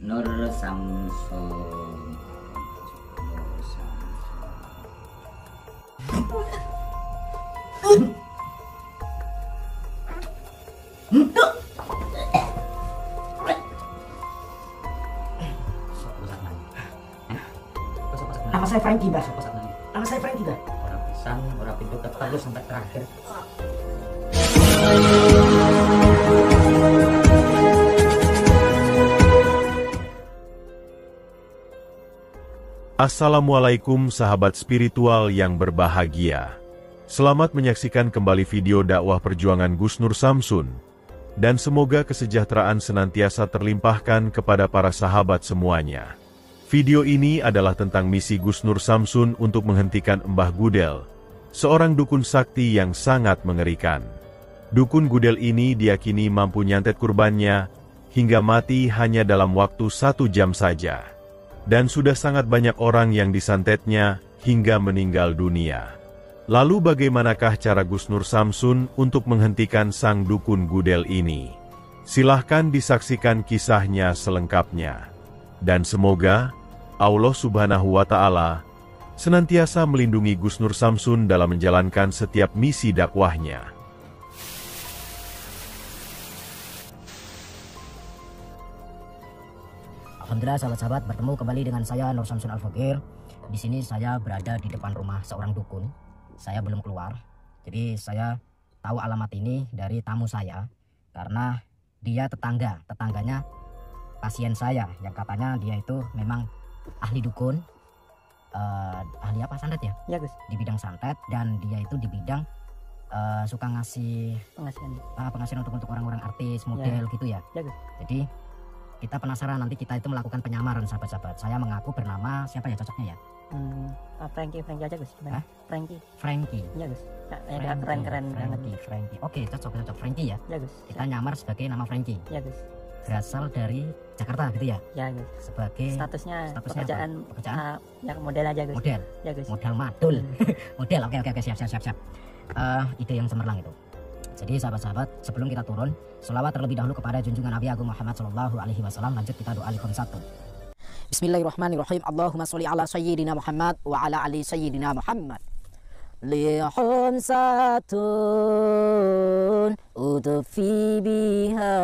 Nur Samsun. Nama saya Franky, Mbak. Nama saya Franky, Mbak. Orang pisang, orang pintu terus sampai terakhir. Assalamualaikum sahabat spiritual yang berbahagia. Selamat menyaksikan kembali video dakwah perjuangan Gus Nur Samsun. Dan semoga kesejahteraan senantiasa terlimpahkan kepada para sahabat semuanya. Video ini adalah tentang misi Gus Nur Samsun untuk menghentikan Mbah Gudel, seorang dukun sakti yang sangat mengerikan. Dukun Gudel ini diyakini mampu nyantet kurbannya hingga mati hanya dalam waktu 1 jam saja. Dan sudah sangat banyak orang yang disantetnya hingga meninggal dunia. Lalu bagaimanakah cara Gus Nur Samsun untuk menghentikan sang dukun Gudel ini? Silahkan disaksikan kisahnya selengkapnya. Dan semoga Allah Subhanahu wa Ta'ala senantiasa melindungi Gus Nur Samsun dalam menjalankan setiap misi dakwahnya. Alhamdulillah sahabat-sahabat, bertemu kembali dengan saya Nur Samsun Al-Fakir. Di sini saya berada di depan rumah seorang dukun. Saya belum keluar. Jadi saya tahu alamat ini dari tamu saya karena dia tetangganya pasien saya yang katanya dia itu memang ahli dukun. Ahli apa, santet ya? Ya Gus. Di bidang santet, dan dia itu di bidang suka ngasih penghasilan untuk orang-orang artis, model gitu ya. Ya Gus. Jadi kita penasaran, nanti kita itu melakukan penyamaran sahabat-sahabat. Saya mengaku bernama siapa ya cocoknya ya? Franky aja Gus. Gimana? Franky. Ya Gus. Kayak keren banget. Franky. Oke, cocok Franky ya. Ya Gus. Kita nyamar sebagai nama Franky. Ya Gus. Berasal dari Jakarta gitu ya? Ya Gus. Sebagai statusnya pekerjaan yang model aja Gus. Model. Ya Gus. Modal madul. Model. Oke, siap. Ide yang cemerlang itu. Jadi sahabat-sahabat, sebelum kita turun, sholawat terlebih dahulu kepada junjungan Nabi Agung Muhammad Sallallahu Alaihi Wasallam. Lanjut kita doa ikhwan satu. Bismillahirrahmanirrahim. Allahumma sholli ala sayyidina Muhammad wa ala ali sayyidina Muhammad. Lihum satun udfi biha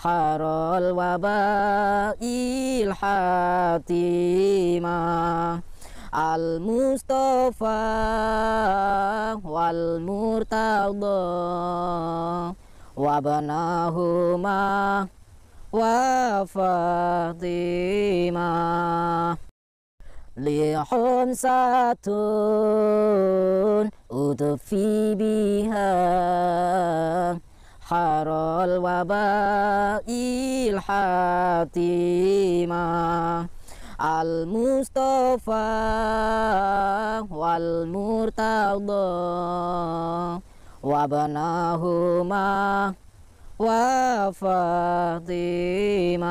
harul wabail hatimah. Al-Mustafa wal-Murtada wabanahuma wa Fatimah. Lihum satun udfi biha harul wabail hatimah. Al-Mustafa wal-Murtada wabanahuma wa Fatimah.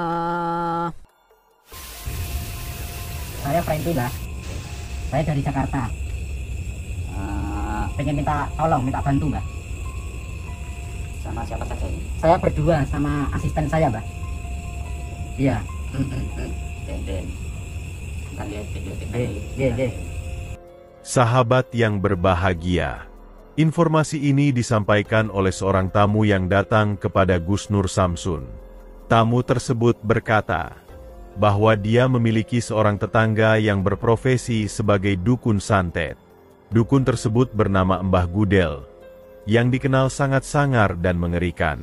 Saya Franky, Mbak. Saya dari Jakarta. Pengen minta tolong, minta bantu, Mbak. Sama siapa saja ini? Saya berdua sama asisten saya, Mbak. Iya. Den. Kita lihat video Iya. Sahabat yang berbahagia, informasi ini disampaikan oleh seorang tamu yang datang kepada Gus Nur Samsun. Tamu tersebut berkata bahwa dia memiliki seorang tetangga yang berprofesi sebagai dukun santet. Dukun tersebut bernama Mbah Gudel, yang dikenal sangat sangar dan mengerikan.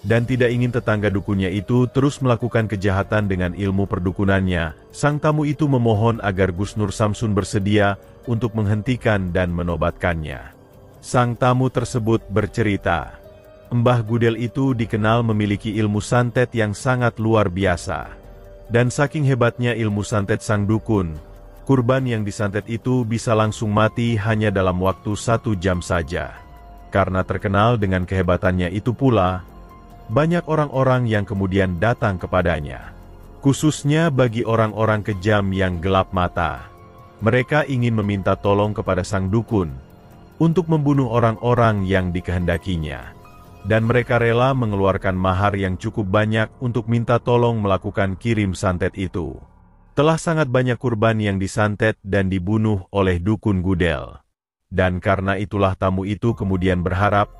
Dan tidak ingin tetangga dukunnya itu terus melakukan kejahatan dengan ilmu perdukunannya, sang tamu itu memohon agar Gus Nur Samsun bersedia untuk menghentikan dan menobatkannya. Sang tamu tersebut bercerita, Mbah Gudel itu dikenal memiliki ilmu santet yang sangat luar biasa. Dan saking hebatnya ilmu santet sang dukun, kurban yang disantet itu bisa langsung mati hanya dalam waktu 1 jam saja. Karena terkenal dengan kehebatannya itu pula, banyak orang-orang yang kemudian datang kepadanya. Khususnya bagi orang-orang kejam yang gelap mata. Mereka ingin meminta tolong kepada sang dukun untuk membunuh orang-orang yang dikehendakinya. dan mereka rela mengeluarkan mahar yang cukup banyak untuk minta tolong melakukan kirim santet itu. Telah sangat banyak kurban yang disantet dan dibunuh oleh dukun Gudel. Dan karena itulah tamu itu kemudian berharap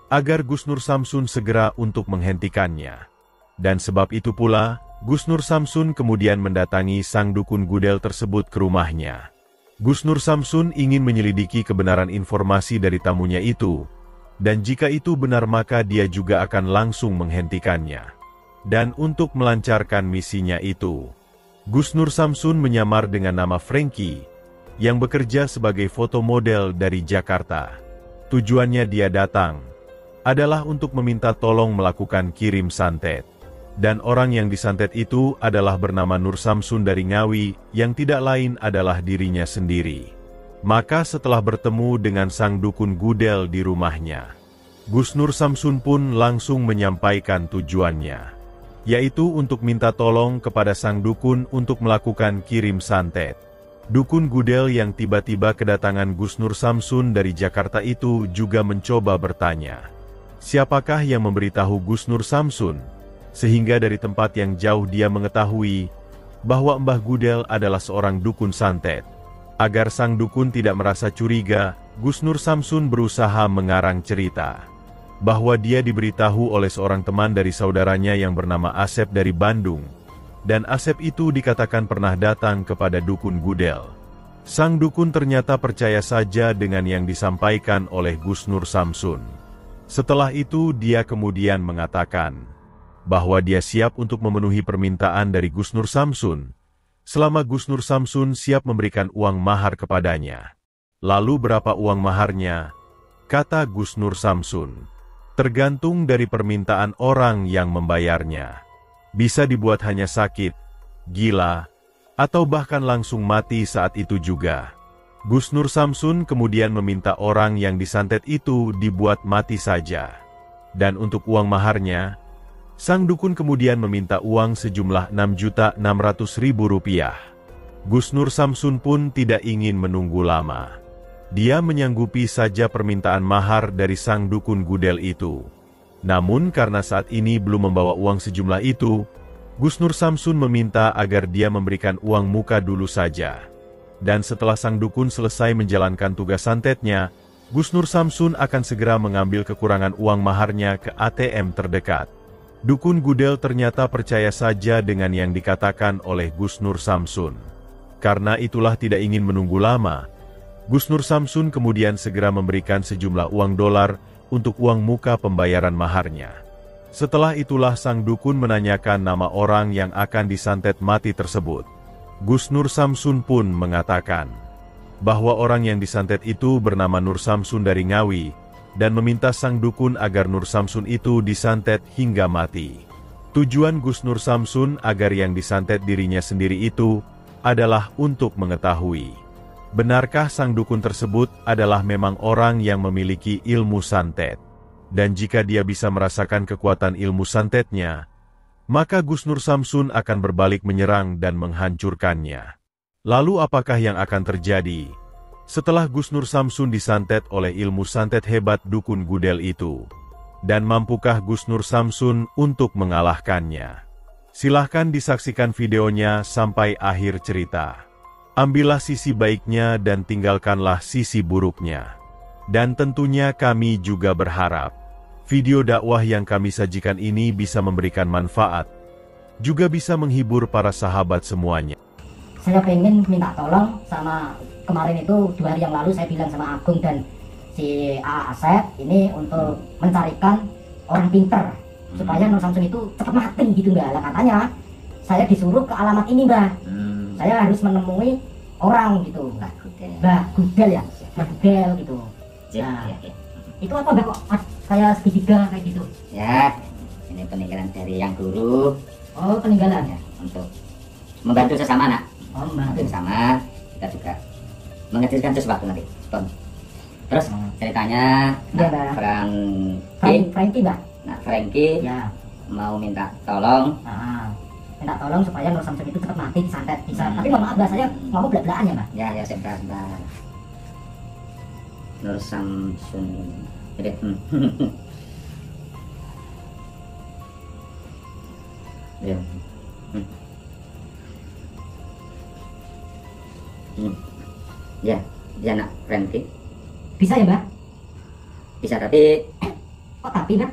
agar Gus Nur Samsun segera untuk menghentikannya. Dan sebab itu pula, Gus Nur Samsun kemudian mendatangi sang dukun Gudel tersebut ke rumahnya. Gus Nur Samsun ingin menyelidiki kebenaran informasi dari tamunya itu, dan jika itu benar maka dia juga akan langsung menghentikannya. Dan untuk melancarkan misinya itu, Gus Nur Samsun menyamar dengan nama Frankie, yang bekerja sebagai fotomodel dari Jakarta. Tujuannya dia datang adalah untuk meminta tolong melakukan kirim santet. Dan orang yang disantet itu adalah bernama Nur Samsun dari Ngawi, yang tidak lain adalah dirinya sendiri. Maka setelah bertemu dengan sang dukun Gudel di rumahnya, Gus Nur Samsun pun langsung menyampaikan tujuannya, yaitu untuk minta tolong kepada sang dukun untuk melakukan kirim santet. Dukun Gudel yang tiba-tiba kedatangan Gus Nur Samsun dari Jakarta itu juga mencoba bertanya, siapakah yang memberitahu Gus Nur Samsun? Sehingga dari tempat yang jauh dia mengetahui bahwa Mbah Gudel adalah seorang dukun santet. Agar sang dukun tidak merasa curiga, Gus Nur Samsun berusaha mengarang cerita bahwa dia diberitahu oleh seorang teman dari saudaranya yang bernama Asep dari Bandung, dan Asep itu dikatakan pernah datang kepada dukun Gudel. Sang dukun ternyata percaya saja dengan yang disampaikan oleh Gus Nur Samsun. Setelah itu dia kemudian mengatakan bahwa dia siap untuk memenuhi permintaan dari Gus Nur Samsun, selama Gus Nur Samsun siap memberikan uang mahar kepadanya. Lalu berapa uang maharnya? Kata Gus Nur Samsun, tergantung dari permintaan orang yang membayarnya. Bisa dibuat hanya sakit, gila, atau bahkan langsung mati saat itu juga. Gus Nur Samsun kemudian meminta orang yang disantet itu dibuat mati saja. Dan untuk uang maharnya, sang dukun kemudian meminta uang sejumlah Rp600.000. Gus Nur Samsun pun tidak ingin menunggu lama. Dia menyanggupi saja permintaan mahar dari sang dukun Gudel itu. Namun karena saat ini belum membawa uang sejumlah itu, Gus Nur Samsun meminta agar dia memberikan uang muka dulu saja. Dan setelah sang dukun selesai menjalankan tugas santetnya, Gus Nur Samsun akan segera mengambil kekurangan uang maharnya ke ATM terdekat. Dukun Gudel ternyata percaya saja dengan yang dikatakan oleh Gus Nur Samsun. Karena itulah tidak ingin menunggu lama, Gus Nur Samsun kemudian segera memberikan sejumlah uang dolar untuk uang muka pembayaran maharnya. Setelah itulah sang dukun menanyakan nama orang yang akan disantet mati tersebut. Gus Nur Samsun pun mengatakan bahwa orang yang disantet itu bernama Nur Samsun dari Ngawi, dan meminta sang dukun agar Nur Samsun itu disantet hingga mati. Tujuan Gus Nur Samsun agar yang disantet dirinya sendiri itu adalah untuk mengetahui, benarkah sang dukun tersebut adalah memang orang yang memiliki ilmu santet. Dan jika dia bisa merasakan kekuatan ilmu santetnya, maka Gus Nur Samsun akan berbalik menyerang dan menghancurkannya. Lalu apakah yang akan terjadi setelah Gus Nur Samsun disantet oleh ilmu santet hebat dukun Gudel itu? Dan mampukah Gus Nur Samsun untuk mengalahkannya? Silahkan disaksikan videonya sampai akhir cerita. Ambillah sisi baiknya dan tinggalkanlah sisi buruknya. Dan tentunya kami juga berharap video dakwah yang kami sajikan ini bisa memberikan manfaat, juga bisa menghibur para sahabat semuanya. Saya pengen minta tolong sama, kemarin itu 2 hari yang lalu saya bilang sama Agung dan si Asep ini untuk mencarikan orang pinter supaya Nur Samsun itu cepat mati gitu Mbak. Lah katanya saya disuruh ke alamat ini Mbak. Saya harus menemui orang gitu. Mbak Gudel ya, Mbak Gudel gitu. Nah, itu apa Mbak kok saya segitiga kayak gitu? Ya, ini peninggalan dari yang dulu. Oh, peninggalan ya, Untuk membantu sesama anak. oh membantu. Sesama, kita juga mengecilkan sesuatu nanti. Terus ceritanya, Iya, Mbak. Frankie Mbak. Nah Frankie Ya. mau minta tolong. Minta tolong supaya Nur Samsun itu cepat mati disantet bisa. Tapi mohon maaf Mbak, saya ngomong belak-belakan ya Mbak. Ya sebentar. Nur Samsun. Jadi, Ya. Ya, ya nak Frankie. Bisa ya Mbah? Bisa, tapi Kok tapi Mbah?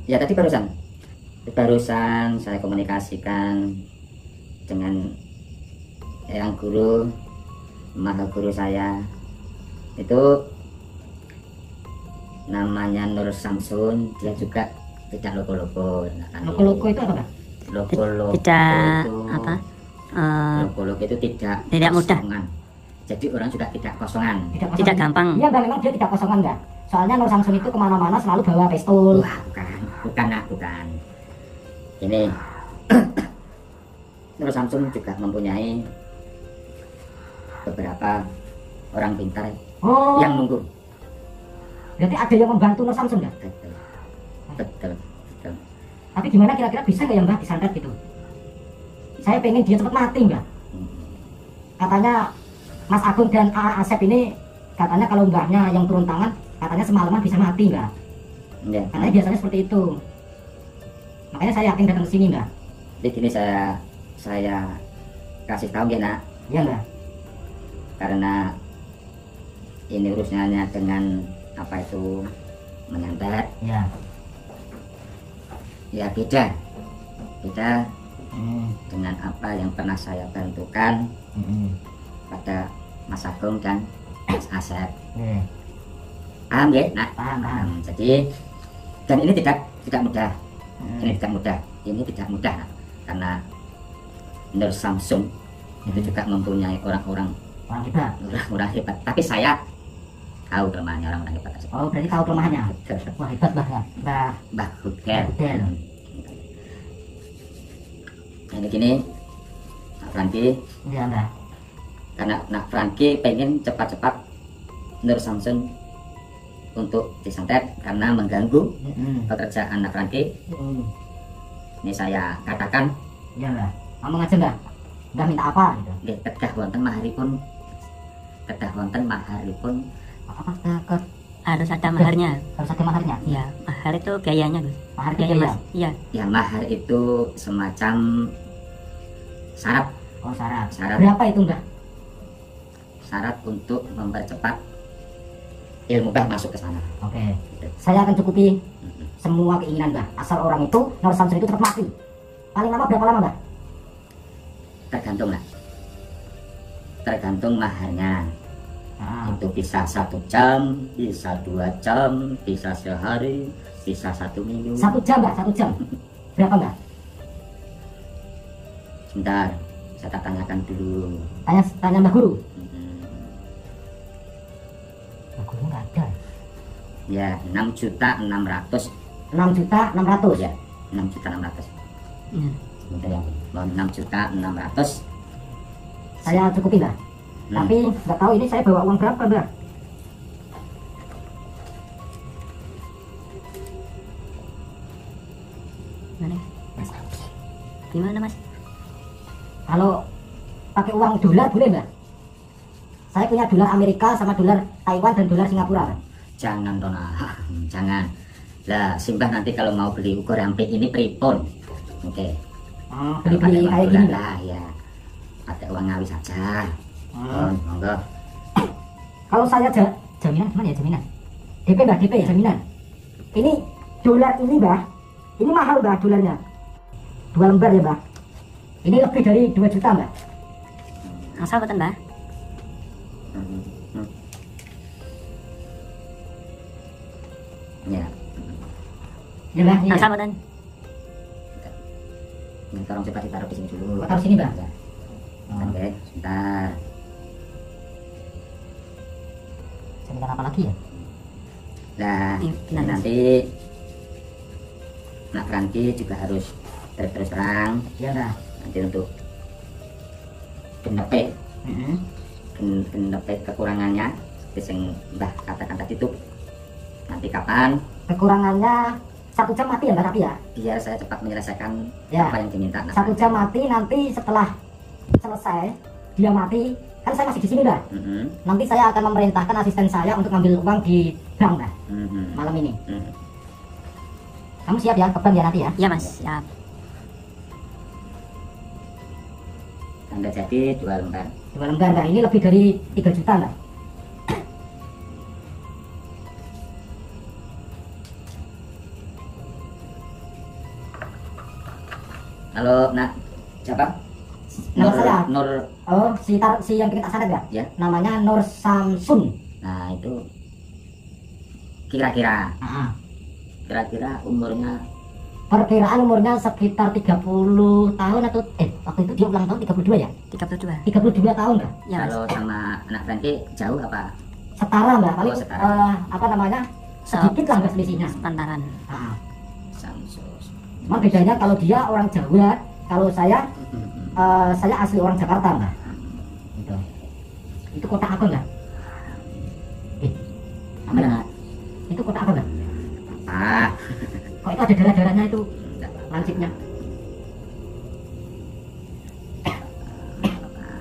ya tadi barusan saya komunikasikan dengan yang guru, maha guru saya itu namanya Nur Samsun. Dia juga tidak loko-loko. Loko-loko itu apa Mbah? Loko-loko Tidak itu apa? loko-loko itu Tidak mudah. kosongan. Jadi orang juga tidak kosongan. Tidak gampang. Iya Mbah, memang dia tidak kosongan Mbah. Soalnya Nur Samsun itu kemana-mana selalu bawa pistol. Wah, bukan nak, bukan. Ini Nur Samsun juga mempunyai beberapa orang pintar Oh, yang nunggu. berarti ada yang membantu Nur Samsun ya? Betul, betul, betul. Tapi gimana kira-kira bisa nggak ya Mbah disantet gitu? Saya pengen dia cepat mati Mbah. Katanya Mas Agung dan A. Asep ini katanya kalau mbahnya yang turun tangan katanya semalaman bisa mati Mbah. Ya. Katanya biasanya seperti itu. Makanya saya yakin datang ke sini Mbah. Jadi gini saya kasih tahu ya nak, Iya Mbah. karena ini urusannya dengan apa itu menyantet, Ya. ya beda dengan apa yang pernah saya bantukan pada Mas Agung dan Mas Asep. Paham ya nak? Paham. Jadi dan ini tidak mudah. Ini tidak mudah nak. Karena Nur Samsun itu juga mempunyai orang hebat. Tapi saya tahu kelemahannya orang hebat tersebut. Oh, berarti tahu kelemahannya. Wah, hebat Mbah ya. Mbah Hudel. Hudel. Ini gini, Nak Frankie, Iya Mbah. karena Nak Frankie pengen cepat-cepat Nur Samsun untuk disantet karena mengganggu pekerjaan Nak Frankie. Ini saya katakan, Iya Mbah. Ngomong aja Mbah. Mbah minta apa gitu? nggih kedah wonten maharipun Apa takut? Harus ada maharnya. Harus ada maharnya. Ya, mahar itu biayanya, Gus. Mahar Biaya, biaya. Mas. Iya. ya mahar itu semacam syarat Oh, syarat. Syarat. Berapa itu Mbah? syarat untuk mempercepat ilmu Mbah masuk ke sana. Oke. Saya akan cukupi semua keinginan Mbah. Asal orang itu Nur Samsun itu cepat mati. Paling lama berapa lama Mbah? Tergantung lah, tergantung maharnya. Itu bisa 1 jam, bisa 2 jam, bisa sehari, bisa 1 minggu. 1 jam Mbah, 1 jam. Berapa Mbah? Sebentar, saya tak tanyakan dulu. Tanya Mbah Guru. Hmm, Mbah Guru nggak ada. Ya, 6.600.000. 6.600.000 Ya, 6.600.000. Iya. Sebentar ya, 6.600.000. Saya cukupi Mbah. Tapi nggak tahu ini saya bawa uang berapa Mbah. Mana? Gimana, Mas? Kalau pakai uang dolar boleh Mbah? Saya punya dolar Amerika sama dolar Taiwan dan dolar Singapura. Jangan Dona, jangan. Lah, Simbah nanti kalau mau beli ukur sampai ini pripun. Oke. Beli-beli kayak gini Mbah. lah ya. Pakai uang ngawi saja. Monggo. Kalau saya jaminan gimana ya jaminan? DP Mbah, DP jaminan. Ini dolar ini Mbah. Ini mahal Mbah dolarnya. 2 lembar ya Mbah. Ini lebih dari 2 juta Mbah. Asal boten, Mbah? Ya, Ya Mbah, iya. Asal boten? ini tolong coba ditaruh di sini dulu. Taruh sini Mbah. Ya. Oke, sebentar. Jaminan apa lagi ya? Nah, Iya, benar, Mas. nanti Nak Frankie juga harus terus terang Ya Mbah. nanti untuk genepe kekurangannya seperti yang Mbah katakan tadi itu. Nanti kapan Kekurangannya 1 jam mati ya Mbah tapi ya. biar saya cepat menyelesaikan Ya. apa yang diminta. Nak 1 jam mati, nanti setelah selesai dia mati, kan saya masih di sini Mbah. Mhm, Nanti saya akan memerintahkan asisten saya untuk ngambil uang di bank Mbah mhm, malam ini. mhm. Kamu siap ya ke bank ya nanti ya? Iya, Mas. Siap. Anda jadi 2 lembar. 2 lembar enggak? Ini lebih dari 3 juta enggak? Kalau nak siapa? Nama saya Nur. Oh, si yang bikin tak santet ya? Ya. Namanya Nur Samsun. Nah itu kira-kira Ah, umurnya perkiraan umurnya sekitar 30 tahun atau waktu itu dia ulang tahun 32 ya? 32. 32 tahun enggak? Ya Mas. kalau sama anak Franky jauh apa? Setara enggak? Paling Oh, setara. apa namanya? Sedikit lah enggak selisihnya. Sepantaran. Ah. Samsus. Cuma bedanya kalau dia orang Jawa, kalau saya asli orang Jakarta mbak. Gitu. Itu kota apa enggak? Mana? Itu kota apa enggak? Ah, Kok itu ada darah-darahnya itu enggak. lancipnya?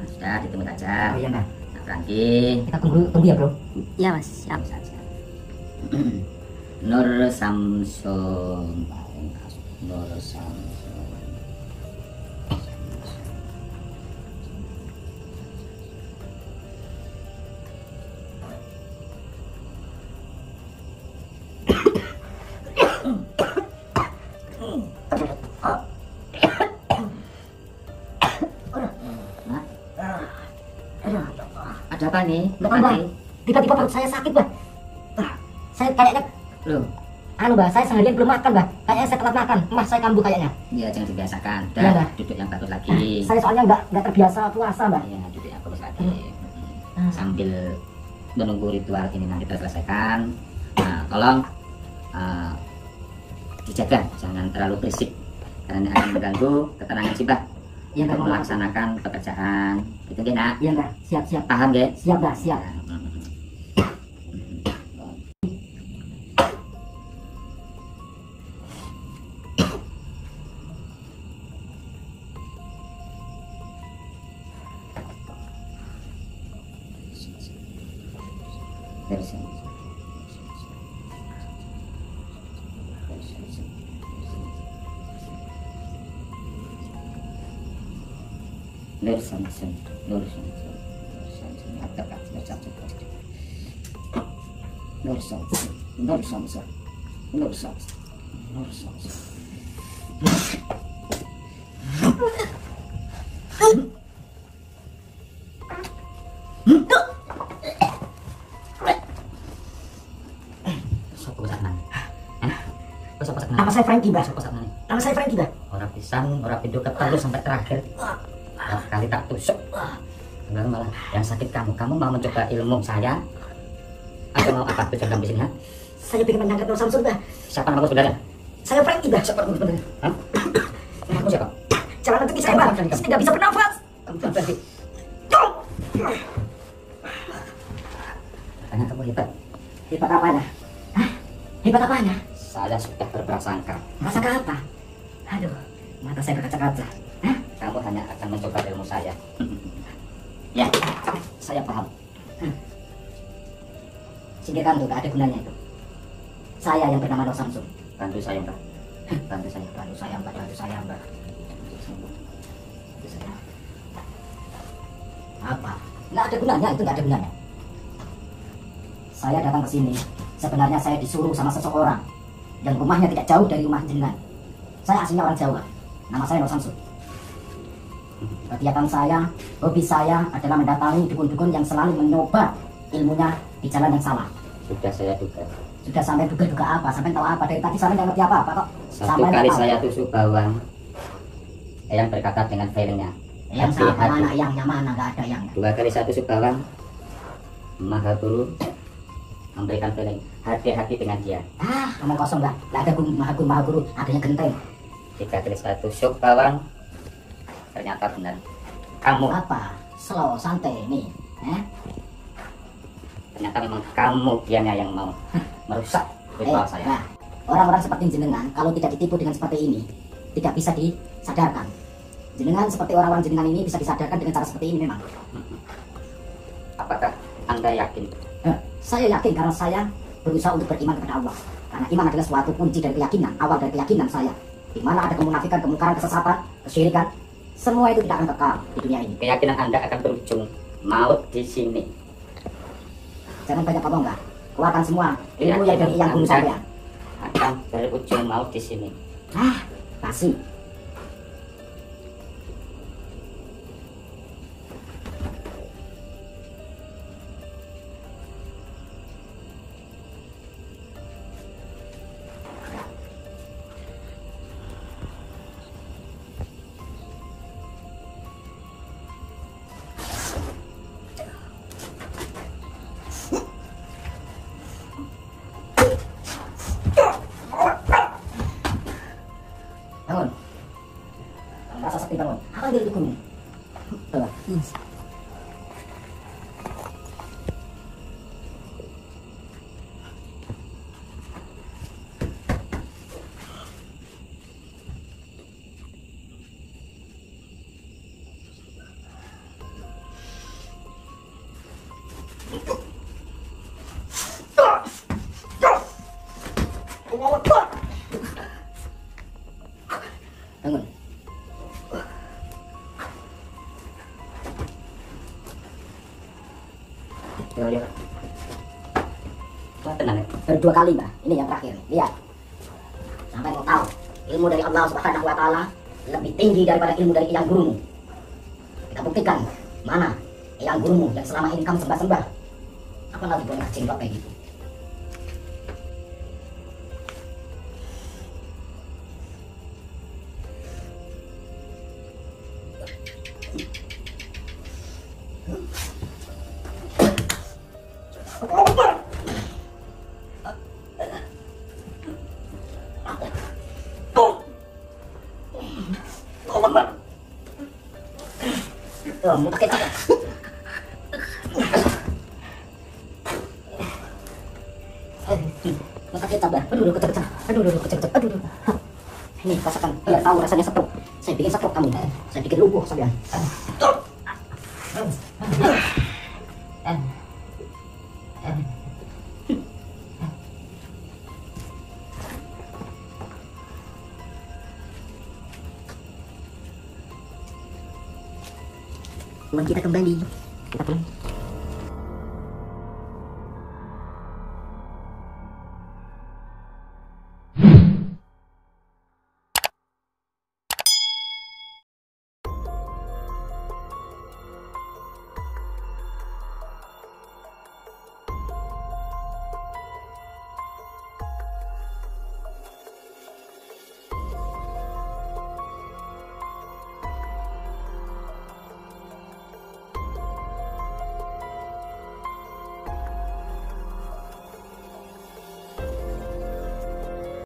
Sudah ditunggu saja. Oh iya mbak. Anak Franky. Kita tunggu ya bro. Ya Mas, siap. Saja. Nur Samsun. Nur Samsun. Ada apa nih? Enggak mbak. Tiba-tiba perut saya sakit mbak. Saya kayaknya Loh, mbak, saya seharian belum makan mbak. Kayaknya saya telat makan. Mas saya kambuh kayaknya. ya jangan dibiasakan. Iya, Udah, Mbak. duduk yang bagus lagi. Saya soalnya enggak terbiasa puasa mbak. Ya, duduk yang bagus lagi. Sambil menunggu ritual ini nanti terselesaikan. Nah, tolong dijaga, jangan terlalu berisik karena ini akan mengganggu ketenangan Sibah Iya mbak. untuk melaksanakan pekerjaan. Itu dia nak. Iya mbak. Siap. Paham ya? Siap mbak. Siap. Nur Samsun. Nur Samsun. Nur Samsun. Nur Samsun. Nur Samsun. Nur Samsun. Nama saya Franky mbak. Sopo sakmene? Nama saya Franky mbak. Orang pisan, orang pintu ketelu sampai terakhir. Kali tak tusuk. Sebenarnya malah yang sakit kamu. Kamu mau mencoba ilmu saya? Atau mau apa tujuan kamu di sini? Ha? Saya pengen menyangkat Nur Samsun mbak. Siapa nama sebenarnya? Saya Franky mbak. Siapa kamu sebenarnya? Hah? Kamu siapa? Jangan nanti saya mbak. Saya tidak bisa bernafas. Kamu tuh berarti. Katanya kamu hebat. Hebat apanya? Hah? Hebat apanya? Saya sudah berprasangka. Masa apa? Aduh, mata saya berkaca-kaca. Hah? Kamu hanya akan mencoba ilmu saya. Ya, saya paham. Singkirkan tuh, gak ada gunanya itu. Saya yang bernama Nur Samsun. Bantu saya, Mbak. Bantu saya. Bantu saya mbak, bantu saya mbak. Bantu saya. Apa? Nggak ada gunanya, itu nggak ada gunanya. Saya datang ke sini, sebenarnya saya disuruh sama seseorang dan rumahnya tidak jauh dari rumah jenengan. Saya aslinya orang Jawa, nama saya Nur Samsun. Kegiatan saya, hobi saya adalah mendatangi dukun-dukun yang selalu mencoba ilmunya di jalan yang salah. Sudah saya duga. Sudah sampai duga-duga apa? Sampai tahu apa? Dari tadi sampai nggak ngerti apa-apa kok. Satu Sampai kali nggak tahu. saya tusuk bawang. Yang berkata dengan filenya. Yang sama Hati-hati. mana? Yang mana? Nggak ada yang. 2 kali saya tusuk bawang. Maha Guru memberikan feeling. Hati-hati dengan dia. Ah, ngomong kosong nggak? Nggak ada maha guru, adanya genteng. 3 kali saya tusuk bawang. Ternyata benar. Kamu. Apa? Slow, santai nih. Ternyata memang kamu dianya yang mau merusak ritual saya. Nah, orang-orang seperti jenengan kalau tidak ditipu dengan seperti ini tidak bisa disadarkan. Jenengan seperti orang-orang jenengan ini bisa disadarkan dengan cara seperti ini memang. Apakah Anda yakin? Saya yakin karena saya berusaha untuk beriman kepada Allah. Karena iman adalah suatu kunci dari keyakinan, awal dari keyakinan saya. Di mana ada kemunafikan, kemungkaran, kesesatan, kesyirikan, Semua itu tidak akan kekal di dunia ini. Keyakinan Anda akan berujung maut di sini. Jangan banyak ngomong lah. Keluarkan semua ilmu yang dari yang guru sampean. Akan berujung maut di sini. Ah, basi. Bangun. Rasa sepi bangun. Apa yang diriku ini? Tuh. Bangun. Lihat. Wah, tenang ya. Baru 2 kali, Mbak. Ini yang terakhir. Lihat. Sampai mau tahu ilmu dari Allah Subhanahu wa taala lebih tinggi daripada ilmu dari yang gurumu. Kita buktikan mana yang gurumu yang selama ini kamu sembah-sembah. Apa lagi boleh cinta kayak gitu? Oh, mau pakai apa? Mau pakai tabah. Aduh, kecil-kecil. Aduh, kecil-kecil. Aduh. Ini rasakan, biar tahu rasanya stroke. Saya bikin stroke kamu. Saya bikin lumpuh sampean. Uang kita kembali. Kita pulang.